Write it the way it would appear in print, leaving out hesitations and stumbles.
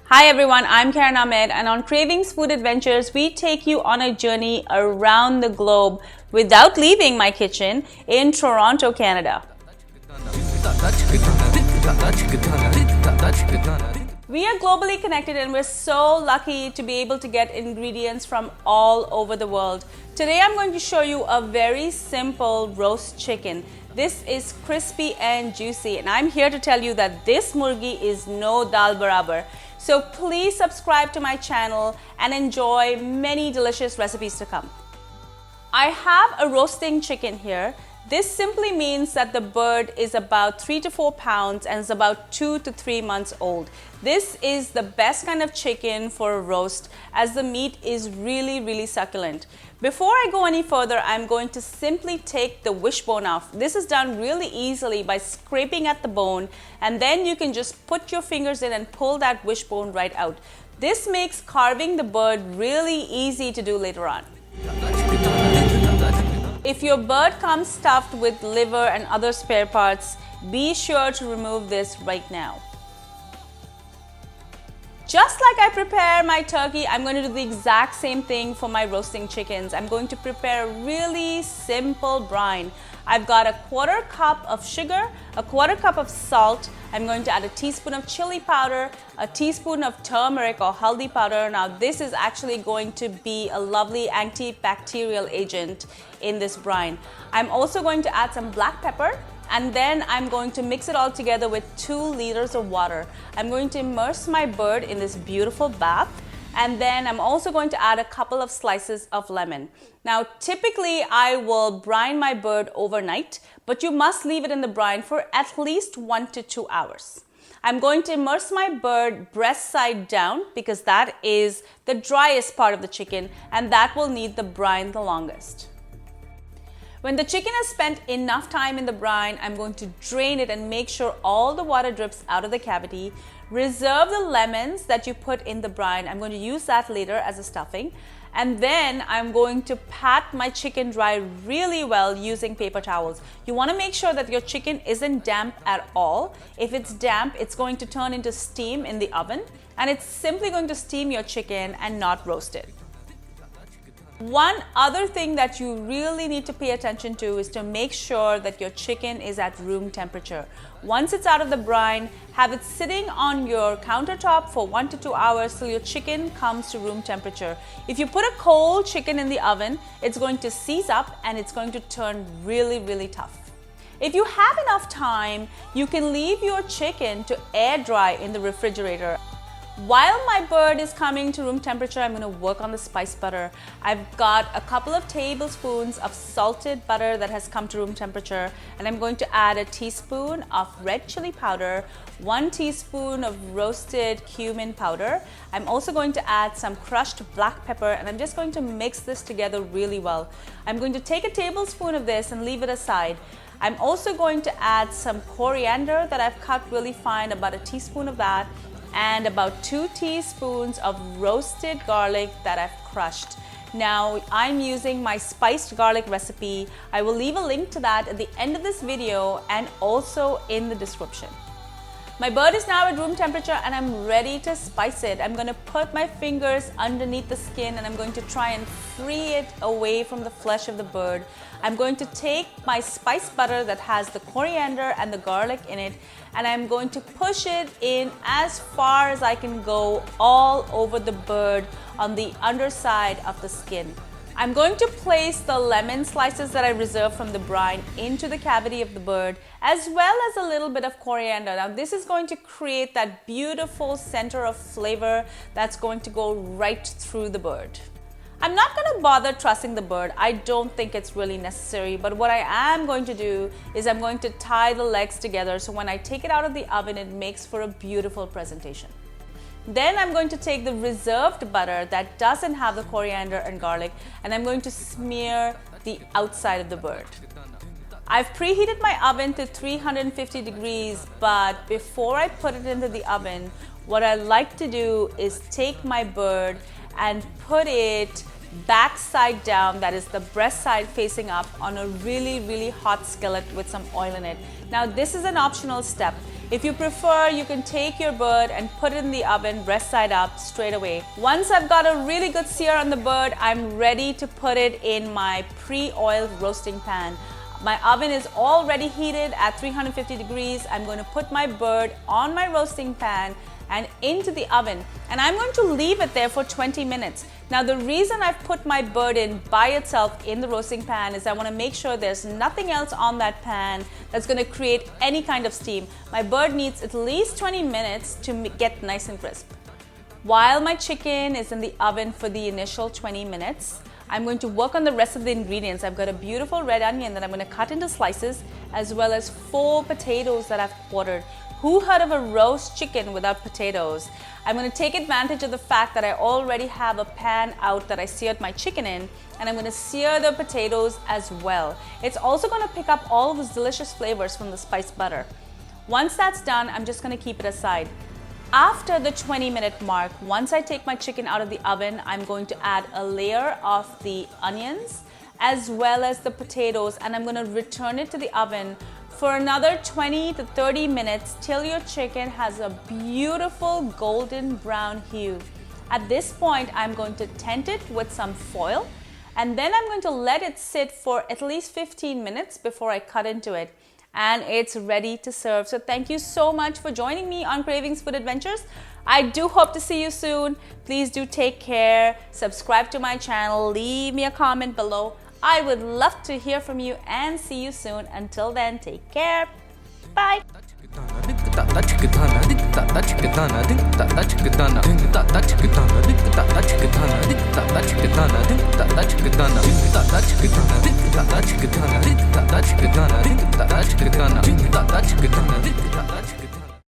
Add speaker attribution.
Speaker 1: Hi everyone, I'm Ahmed, and on Cravings Food Adventures, we take you on a journey around the globe without leaving my kitchen in Toronto, Canada. We are globally connected and we're so lucky to be able to get ingredients from all over the world. Today I'm going to show you a very simple roast chicken. This is crispy and juicy, and I'm here to tell you that this murgi is no dal barabar. So please subscribe to my channel and enjoy many delicious recipes to come. I have a roasting chicken here. This simply means that the bird is about 3 to 4 pounds and is about 2 to 3 months old. This is the best kind of chicken for a roast as the meat is really succulent. Before I go any further, I'm going to simply take the wishbone off. This is done really easily by scraping at the bone, and then you can just put your fingers in and pull that wishbone right out. This makes carving the bird really easy to do later on. If your bird comes stuffed with liver and other spare parts, be sure to remove this right now. Just like I prepare my turkey, I'm going to do the exact same thing for my roasting chickens. I'm going to prepare a really simple brine. I've got a 1/4 cup of sugar, a 1/4 cup of salt. I'm going to add a teaspoon of chili powder, a teaspoon of turmeric or haldi powder. Now this is actually going to be a lovely antibacterial agent in this brine. I'm also going to add some black pepper, and then I'm going to mix it all together with 2 liters of water. I'm going to immerse my bird in this beautiful bath, and then I'm also going to add a couple of slices of lemon. Now typically I will brine my bird overnight, but you must leave it in the brine for at least 1 to 2 hours. I'm going to immerse my bird breast side down because that is the driest part of the chicken, and that will need the brine the longest. When the chicken has spent enough time in the brine, I'm going to drain it and make sure all the water drips out of the cavity. Reserve the lemons that you put in the brine. I'm going to use that later as a stuffing. And then I'm going to pat my chicken dry really well using paper towels. You want to make sure that your chicken isn't damp at all. If it's damp, it's going to turn into steam in the oven, and it's simply going to steam your chicken and not roast it. One other thing that you really need to pay attention to is to make sure that your chicken is at room temperature. Once it's out of the brine, have it sitting on your countertop for 1 to 2 hours till your chicken comes to room temperature. If you put a cold chicken in the oven, it's going to seize up and it's going to turn really tough. If you have enough time, you can leave your chicken to air dry in the refrigerator. While my bird is coming to room temperature, I'm going to work on the spice butter. I've got a couple of tablespoons of salted butter that has come to room temperature, and I'm going to add a teaspoon of red chili powder, 1 teaspoon of roasted cumin powder. I'm also going to add some crushed black pepper, and I'm just going to mix this together really well. I'm going to take a tablespoon of this and leave it aside. I'm also going to add some coriander that I've cut really fine, about a teaspoon of that, and about 2 teaspoons of roasted garlic that I've crushed. Now I'm using my spiced garlic recipe. I will leave a link to that at the end of this video and also in the description. My bird is now at room temperature and I'm ready to spice it. I'm going to put my fingers underneath the skin and I'm going to try and free it away from the flesh of the bird. I'm going to take my spice butter that has the coriander and the garlic in it, and I'm going to push it in as far as I can go all over the bird on the underside of the skin. I'm going to place the lemon slices that I reserved from the brine into the cavity of the bird, as well as a little bit of coriander. Now this is going to create that beautiful center of flavor that's going to go right through the bird. I'm not going to bother trussing the bird. I don't think it's really necessary, but what I am going to do is I'm going to tie the legs together so when I take it out of the oven, it makes for a beautiful presentation. Then I'm going to take the reserved butter that doesn't have the coriander and garlic, and I'm going to smear the outside of the bird. I've preheated my oven to 350 degrees, but before I put it into the oven, what I like to do is take my bird and put it back side down, that is the breast side facing up, on a really hot skillet with some oil in it. Now this is an optional step. If you prefer, you can take your bird and put it in the oven breast side up straight away. Once I've got a really good sear on the bird, I'm ready to put it in my pre-oiled roasting pan. My oven is already heated at 350 degrees. I'm going to put my bird on my roasting pan and into the oven, and I'm going to leave it there for 20 minutes. Now the reason I've put my bird in by itself in the roasting pan is I want to make sure there's nothing else on that pan that's going to create any kind of steam. My bird needs at least 20 minutes to get nice and crisp. While my chicken is in the oven for the initial 20 minutes, I'm going to work on the rest of the ingredients. I've got a beautiful red onion that I'm going to cut into slices, as well as 4 potatoes that I've quartered. Who heard of a roast chicken without potatoes? I'm going to take advantage of the fact that I already have a pan out that I seared my chicken in, and I'm going to sear the potatoes as well. It's also going to pick up all of those delicious flavors from the spiced butter. Once that's done, I'm just going to keep it aside. After the 20-minute mark, once I take my chicken out of the oven, I'm going to add a layer of the onions as well as the potatoes, and I'm going to return it to the oven for another 20 to 30 minutes till your chicken has a beautiful golden brown hue. At this point, I'm going to tent it with some foil, and then I'm going to let it sit for at least 15 minutes before I cut into it. And it's ready to serve. So thank you so much for joining me on Kravings Food Adventures. I do hope to see you soon. Please do take care. Subscribe to my channel. Leave me a comment below. I would love to hear from you and see you soon. Until then, take care. Bye.